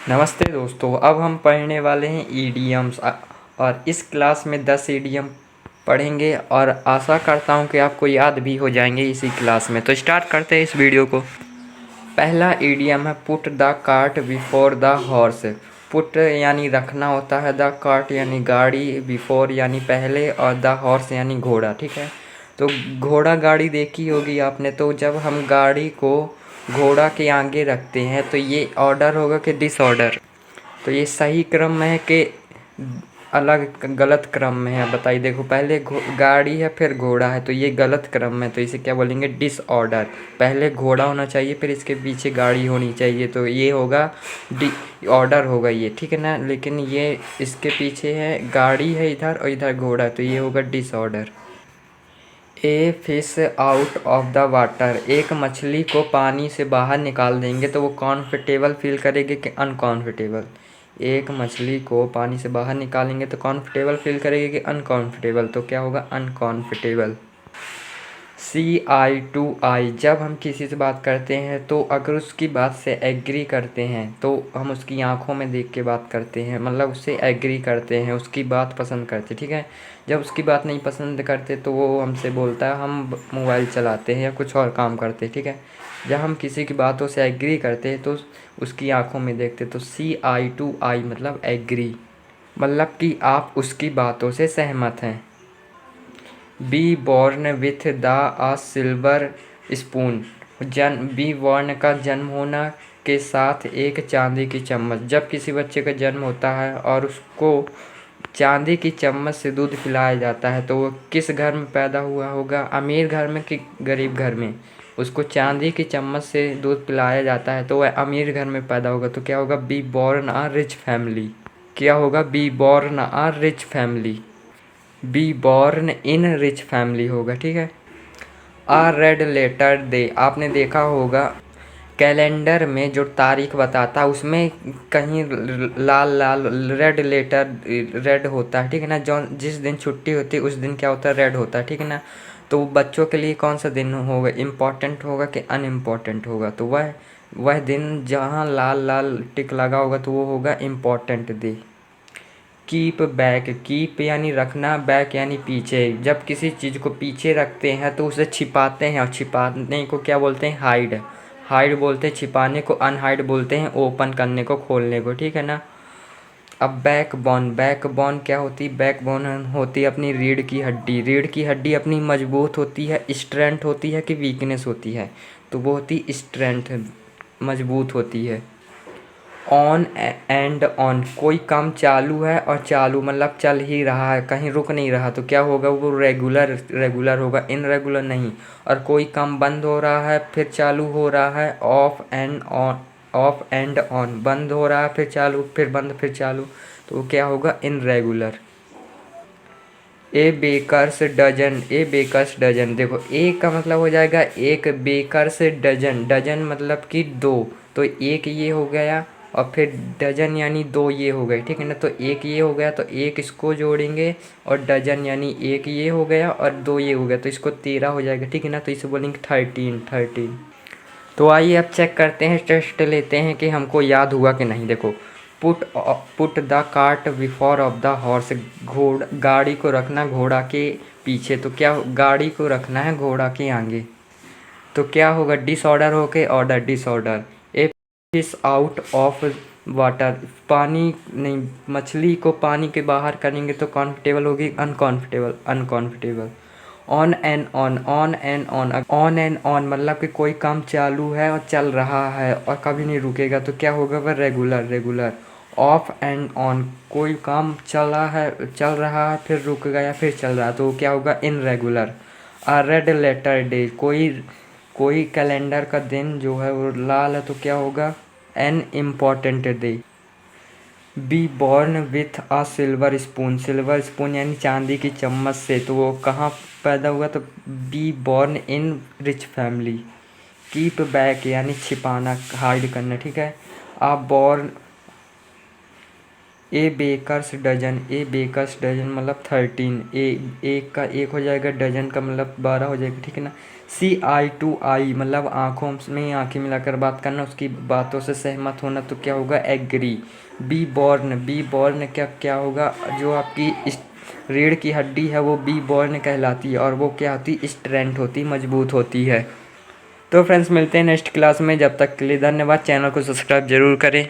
नमस्ते दोस्तों। अब हम पढ़ने वाले हैं ईडियम्स और इस क्लास में 10 ईडियम पढ़ेंगे और आशा करता हूं कि आपको याद भी हो जाएंगे इसी क्लास में। तो स्टार्ट करते हैं इस वीडियो को। पहला ईडियम है put the cart before the horse. Put यानी रखना होता है, द कार्ट यानी गाड़ी, बिफोर यानी पहले और द हॉर्स यानी घोड़ा। ठीक है, तो घोड़ा गाड़ी देखी होगी आपने। तो जब हम गाड़ी को घोड़ा के आगे रखते हैं तो ये ऑर्डर होगा कि डिसऑर्डर। तो ये सही क्रम में है कि अलग गलत क्रम में है, बताइए। देखो, पहले गाड़ी है फिर घोड़ा है, तो ये गलत क्रम में, तो इसे क्या बोलेंगे? डिसऑर्डर। पहले घोड़ा होना चाहिए फिर इसके पीछे गाड़ी होनी चाहिए, तो ये होगा डी ऑर्डर होगा ये, ठीक है ना। लेकिन ये इसके पीछे है, गाड़ी है इधर और इधर घोड़ा है, तो ये होगा disorder. A fish out of the water. एक मछली को पानी से बाहर निकाल देंगे तो वो कंफर्टेबल फील करेगी कि अनकंफर्टेबल? एक मछली को पानी से बाहर निकालेंगे तो कंफर्टेबल फील करेगी कि अनकंफर्टेबल? तो क्या होगा? अनकंफर्टेबल। CI to I। जब हम किसी से बात करते हैं तो अगर उसकी बात से एग्री करते हैं तो हम उसकी आंखों में देख के बात करते हैं, मतलब उससे एग्री करते हैं, उसकी बात पसंद करते, ठीक है। जब उसकी बात नहीं पसंद करते तो वो हमसे बोलता है, हम मोबाइल चलाते हैं या कुछ और काम करते हैं, ठीक है। जब हम किसी की बातों से एग्री करते हैं तो उसकी आंखों में देखते, तो CI to I मतलब एग्री, मतलब कि आप उसकी बातों से सहमत हैं। Be born with the a silver spoon. Be born का जन्म होना के साथ एक चांदी की चम्मच। जब किसी बच्चे का जन्म होता है और उसको चांदी की चम्मच से दूध पिलाया जाता है तो वो किस घर में पैदा हुआ होगा? अमीर घर में कि गरीब घर में? उसको चांदी की चम्मच से दूध पिलाया जाता है तो वह अमीर घर में पैदा होगा, तो क्या होगा? Be born a rich family. क्या होगा? Be born a rich family. Be born in rich family होगा, ठीक है। A red letter day. आपने देखा होगा कैलेंडर में जो तारीख बताता है उसमें कहीं लाल लाल रेड लेटर रेड होता है, ठीक है ना। जो जिस दिन छुट्टी होती है उस दिन क्या होता है? रेड होता है, ठीक है ना। तो बच्चों के लिए कौन सा दिन होगा? इम्पॉर्टेंट होगा कि अनइम्पॉर्टेंट होगा? तो वह दिन जहाँ लाल लाल टिक लगा होगा तो वो होगा important day. Keep back. Keep यानी रखना, बैक यानी पीछे। जब किसी चीज़ को पीछे रखते हैं तो उसे छिपाते हैं, और छिपाने को क्या बोलते हैं? हाइड। हाइड बोलते हैं छिपाने को, अनहाइड बोलते हैं ओपन करने को, खोलने को, ठीक है ना। अब बैकबोन। बैकबोन क्या होती है? बैकबोन होती है अपनी रीढ़ की हड्डी। रीढ़ की हड्डी अपनी मजबूत होती है, स्ट्रेंथ होती है कि वीकनेस होती है? तो वो होती स्ट्रेंथ, मजबूत होती है। On and on. कोई काम चालू है और चालू मतलब चल ही रहा है, कहीं रुक नहीं रहा, तो क्या होगा? वो रेगुलर रेगुलर होगा, इनरेगुलर नहीं। और कोई काम बंद हो रहा है फिर चालू हो रहा है, of and on. Of and on, बंद हो रहा है फिर चालू, फिर बंद फिर चालू, तो वो क्या होगा? Irregular. A baker's dozen. A baker's dozen. देखो, ए का मतलब हो जाएगा एक, बेकर्स डजन, डजन मतलब कि दो, तो एक ये हो गया और फिर डजन यानी दो ये हो गए, ठीक है ना। तो एक ये हो गया तो एक इसको जोड़ेंगे और डजन यानी एक ये हो गया और दो ये हो गया, तो इसको 13 हो जाएगा, ठीक है ना। तो इसे बोलेंगे 13 13। तो आइए अब चेक करते हैं, टेस्ट लेते हैं कि हमको याद हुआ कि नहीं। देखो, put put the cart before of the horse. गाड़ी को रखना घोड़ा के पीछे, तो क्या गाड़ी को रखना है घोड़ा के आगे, तो क्या होगा? डिसऑर्डर होके order, disorder. A fish out of water. पानी नहीं, मछली को पानी के बाहर करेंगे तो कंफर्टेबल होगी, uncomfortable? Uncomfortable. On and on. On and on. On and on मतलब कि कोई काम चालू है और चल रहा है और कभी नहीं रुकेगा, तो क्या होगा? वह regular regular. Of and on. कोई काम चल रहा है फिर रुक गया फिर चल रहा है, तो क्या होगा? इनरेगुलर। अ रेड लेटर डे। कोई कैलेंडर का दिन जो है वो लाल है, तो क्या होगा? An important day. Be born with a silver spoon. Silver spoon यानी चांदी की चम्मच से, तो वो कहाँ पैदा हुआ? तो be born in rich family. Keep back यानी छिपाना, हाइड करना, ठीक है। आ born a baker's dozen. A baker's dozen मतलब 13। एक का एक हो जाएगा, डजन का मतलब 12 हो जाएगा, ठीक है ना। CI टू आई मतलब आँखों में आँखें मिलाकर बात करना, उसकी बातों से सहमत होना, तो क्या होगा एग्री। बी बॉर्न क्या क्या होगा, जो आपकी रीढ़ की हड्डी है वो बी बॉर्न कहलाती है और वो क्या होती स्ट्रेंथ होती, मजबूत होती है। तो फ्रेंड्स मिलते हैं नेक्स्ट क्लास में, जब तक के लिए धन्यवाद। चैनल को सब्सक्राइब जरूर करें।